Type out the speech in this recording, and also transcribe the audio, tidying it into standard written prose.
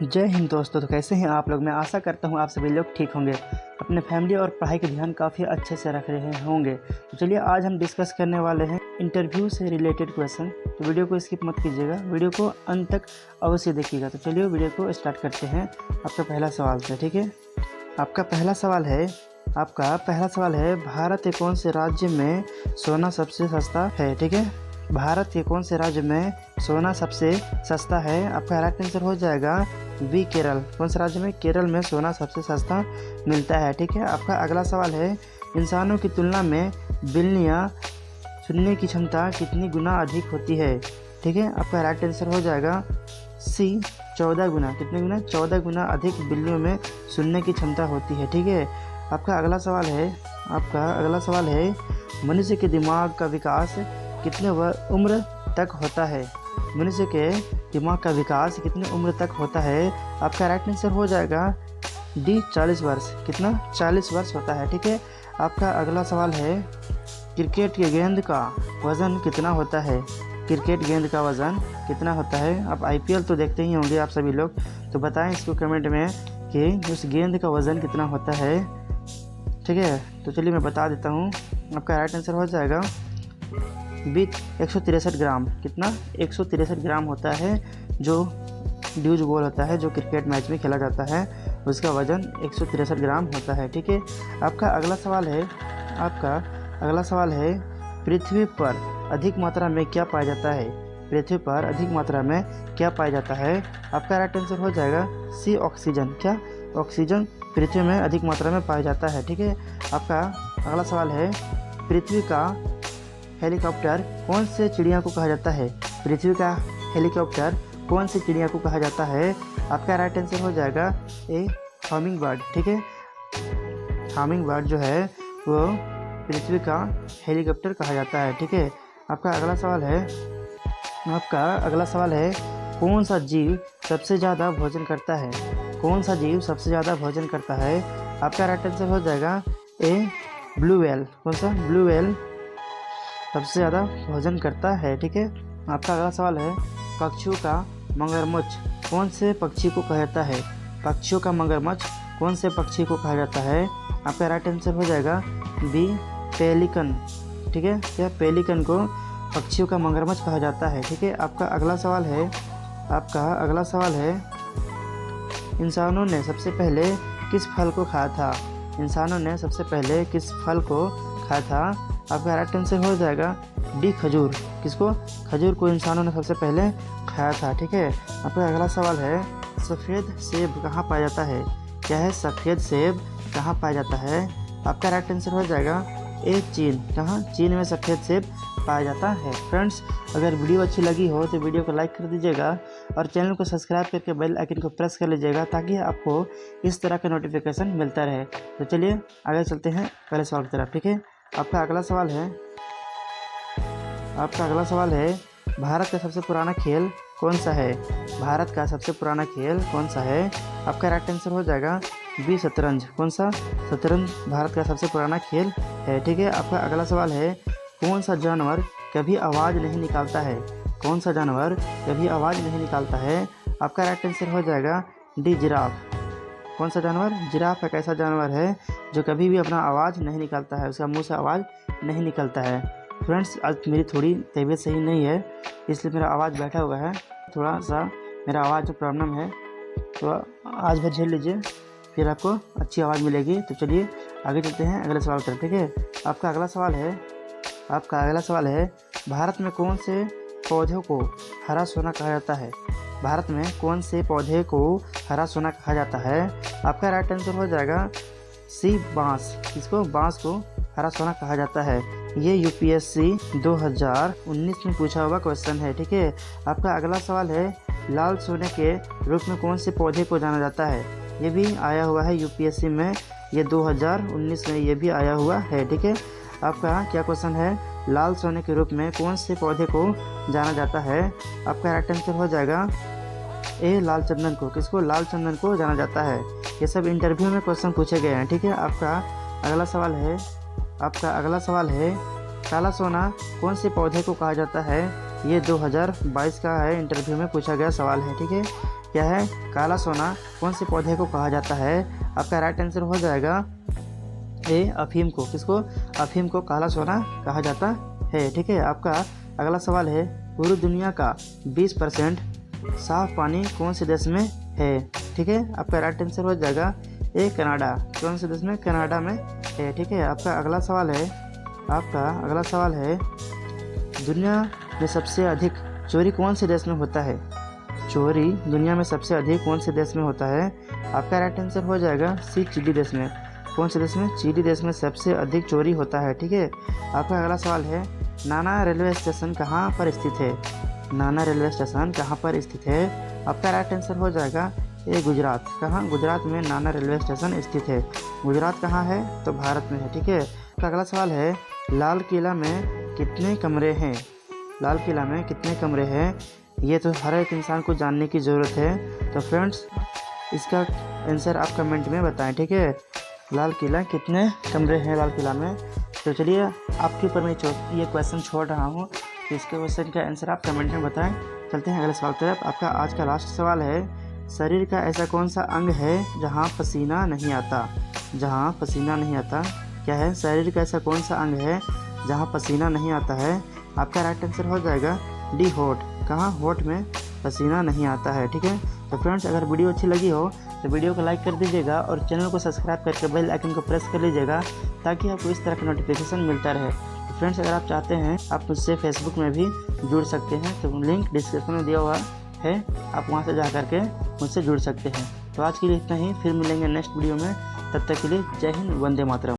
जय हिंद दोस्तों। तो कैसे हैं आप लोग। मैं आशा करता हूं आप सभी लोग ठीक होंगे, अपने फैमिली और पढ़ाई का ध्यान काफ़ी अच्छे से रख रहे होंगे। तो चलिए आज हम डिस्कस करने वाले हैं इंटरव्यू से रिलेटेड क्वेश्चन। तो वीडियो को स्किप मत कीजिएगा, वीडियो को अंत तक अवश्य देखिएगा। तो चलिए वीडियो को स्टार्ट करते हैं आपका पहला सवाल से। ठीक है, आपका पहला सवाल है भारत के कौन से राज्य में सोना सबसे सस्ता है। ठीक है, भारत के कौन से राज्य में सोना सबसे सस्ता है। आपका राइट आंसर हो जाएगा बी केरल। कौन से राज्य में? केरल में सोना सबसे सस्ता मिलता है। ठीक है, आपका अगला सवाल है इंसानों की तुलना में बिल्लियाँ सुनने की क्षमता कितनी गुना अधिक होती है। ठीक है, आपका राइट आंसर हो जाएगा सी 14 गुना। कितने गुना? 14 गुना अधिक बिल्लियों में सुनने की क्षमता होती है। ठीक है, आपका अगला सवाल है मनुष्य के दिमाग का विकास कितने उम्र तक होता है। मनुष्य के दिमाग का विकास कितने उम्र तक होता है। आपका राइट आंसर हो जाएगा डी 40 वर्ष। कितना? 40 वर्ष होता है। ठीक है, आपका अगला सवाल है क्रिकेट के गेंद का वज़न कितना होता है। क्रिकेट गेंद का वज़न कितना होता है। आप IPL तो देखते ही होंगे आप सभी लोग, तो बताएं इसको कमेंट में कि उस गेंद का वज़न कितना होता है। ठीक है, तो चलिए मैं बता देता हूँ। आपका राइट आंसर हो जाएगा बी 163 ग्राम। कितना? 163 ग्राम होता है जो ड्यूज बॉल होता है जो क्रिकेट मैच में खेला जाता है, उसका वज़न 163 ग्राम होता है। ठीक है, आपका अगला सवाल है पृथ्वी पर अधिक मात्रा में क्या पाया जाता है। पृथ्वी पर अधिक मात्रा में क्या पाया जाता है। आपका राइट आंसर हो जाएगा सी ऑक्सीजन। क्या? ऑक्सीजन पृथ्वी में अधिक मात्रा में पाया जाता है। ठीक है, आपका अगला सवाल है पृथ्वी का हेलीकॉप्टर कौन से चिड़िया को कहा जाता है। पृथ्वी का हेलीकॉप्टर कौन सी चिड़िया को कहा जाता है। आपका राइट आंसर हो जाएगा ए हमिंग बर्ड। ठीक है, हमिंग बर्ड जो है वो पृथ्वी का हेलीकॉप्टर कहा जाता है। ठीक है, आपका अगला सवाल है कौन सा जीव सबसे ज़्यादा भोजन करता है। कौन सा जीव सबसे ज़्यादा भोजन करता है। आपका राइट आंसर हो जाएगा ए ब्लू व्हेल। कौन सा? ब्लू व्हेल सबसे ज़्यादा भोजन करता है। ठीक है, आपका अगला सवाल है पक्षियों का मगरमच्छ कौन से पक्षी को कहा जाता है। पक्षियों का मगरमच्छ कौन से पक्षी को कहा जाता है। आपका राइट आंसर हो जाएगा बी पेलिकन। ठीक है, यह पेलिकन को पक्षियों का मगरमच्छ कहा जाता है। ठीक है, आपका अगला सवाल है इंसानों ने सबसे पहले किस फल को खाया था। इंसानों ने सबसे पहले किस फल को खाया था। आपका राइट आंसर हो जाएगा डी खजूर। किसको? खजूर को इंसानों ने सबसे पहले खाया था। ठीक है, आपका अगला सवाल है सफ़ेद सेब कहाँ पाया जाता है। क्या है? सफ़ेद सेब कहाँ पाया जाता है। आपका राइट आंसर हो जाएगा ए चीन। कहाँ? चीन में सफ़ेद सेब पाया जाता है। फ्रेंड्स, अगर वीडियो अच्छी लगी हो तो वीडियो को लाइक कर दीजिएगा और चैनल को सब्सक्राइब करके बेल आइकन को प्रेस कर लीजिएगा ताकि आपको इस तरह का नोटिफिकेशन मिलता रहे। तो चलिए आगे चलते हैं पहले सवाल की तरफ। ठीक है, आपका अगला सवाल है भारत का सबसे पुराना खेल कौन सा है। भारत का सबसे पुराना खेल कौन सा है। आपका राइट आंसर हो जाएगा बी शतरंज। कौन सा? शतरंज भारत का सबसे पुराना खेल है। ठीक है, आपका अगला सवाल है कौन सा जानवर कभी आवाज़ नहीं निकालता है। कौन सा जानवर कभी आवाज़ नहीं निकालता है। आपका राइट आंसर हो जाएगा डी जिराफ। कौन सा जानवर? जिराफ एक ऐसा जानवर है जो कभी भी अपना आवाज़ नहीं निकालता है, उसका मुंह से आवाज़ नहीं निकलता है। फ्रेंड्स, आज मेरी थोड़ी तबीयत सही नहीं है इसलिए मेरा आवाज़ बैठा हुआ है, थोड़ा सा मेरा आवाज़ जो प्रॉब्लम है तो आज भर झेल लीजिए, फिर आपको अच्छी आवाज़ मिलेगी। तो चलिए आगे चलते हैं अगले सवाल पर। ठीक है, आपका अगला सवाल है भारत में कौन से पौधों को हरा सोना कहा जाता है। भारत में कौन से पौधे को हरा सोना कहा जाता है। आपका राइट आंसर हो जाएगा सी बांस। इसको? बांस को हरा सोना कहा जाता है। ये UPSC 2019 में पूछा हुआ क्वेश्चन है। ठीक है, आपका अगला सवाल है लाल सोने के रूप में कौन से पौधे को जाना जाता है। ये भी आया हुआ है UPSC में, ये 2019 में ये भी आया हुआ है। ठीक है, आपका क्या क्वेश्चन है लाल सोने के रूप में कौन से पौधे को जाना जाता है। आपका राइट आंसर हो जाएगा ए लाल चंदन को। किसको? लाल चंदन को जाना जाता है। ये सब इंटरव्यू में क्वेश्चन पूछे गए हैं। ठीक है, आपका अगला सवाल है काला सोना कौन से पौधे को कहा जाता है। ये 2022 का है, इंटरव्यू में पूछा गया सवाल है। ठीक है, क्या है? काला सोना कौन से पौधे को कहा जाता है? आपका राइट आंसर हो जाएगा ए अफीम को। किसको? अफीम को काला सोना कहा जाता है। ठीक है, आपका अगला सवाल है, पूरी दुनिया का 20% साफ पानी कौन से देश में है? ठीक है, आपका राइट आंसर हो जाएगा ए कनाडा। कौन से देश में? कनाडा में है। ठीक है, आपका अगला सवाल है, दुनिया में सबसे अधिक चोरी कौन से देश में होता है? चोरी दुनिया में सबसे अधिक कौन से देश में होता है? आपका राइट आंसर हो जाएगा सी चिली देश में। कौन से देश में? चिली देश में सबसे अधिक चोरी होता है। ठीक है, आपका अगला सवाल है, नाना रेलवे स्टेशन कहाँ पर स्थित है? नाना रेलवे स्टेशन कहाँ पर स्थित है? आपका राइट आंसर हो जाएगा ए गुजरात। कहाँ? गुजरात में नाना रेलवे स्टेशन स्थित है। गुजरात कहाँ है? तो भारत में है। ठीक है, आपका अगला सवाल है, लाल किला में कितने कमरे हैं? लाल किला में कितने कमरे हैं? ये तो हर एक इंसान को जानने की ज़रूरत है। तो फ्रेंड्स, इसका आंसर आप कमेंट में बताएं। ठीक है, लाल किला कितने कमरे हैं लाल किला में? तो चलिए, आपके ऊपर मैं ये क्वेश्चन छोड़ रहा हूँ, तो इसके क्वेश्चन का आंसर आप कमेंट में बताएं। चलते हैं अगले सवाल तरफ। आपका आज का लास्ट सवाल है, शरीर का ऐसा कौन सा अंग है जहाँ पसीना नहीं आता? जहाँ पसीना नहीं आता। क्या है? शरीर का ऐसा कौन सा अंग है जहाँ पसीना नहीं आता है? आपका राइट आंसर हो जाएगा डी होठ। कहाँ? होठ में पसीना नहीं आता है। ठीक है, तो फ्रेंड्स, अगर वीडियो अच्छी लगी हो तो वीडियो को लाइक कर दीजिएगा और चैनल को सब्सक्राइब करके बेल आइकन को प्रेस कर लीजिएगा, ताकि आपको इस तरह का नोटिफिकेशन मिलता रहे। तो फ्रेंड्स, अगर आप चाहते हैं आप मुझसे फेसबुक में भी जुड़ सकते हैं, तो लिंक डिस्क्रिप्शन में दिया हुआ है, आप वहां से जा करके मुझसे जुड़ सकते हैं। तो आज के लिए इतना ही, फिर मिलेंगे नेक्स्ट वीडियो में। तब तक के लिए जय हिंद, वंदे मातरम।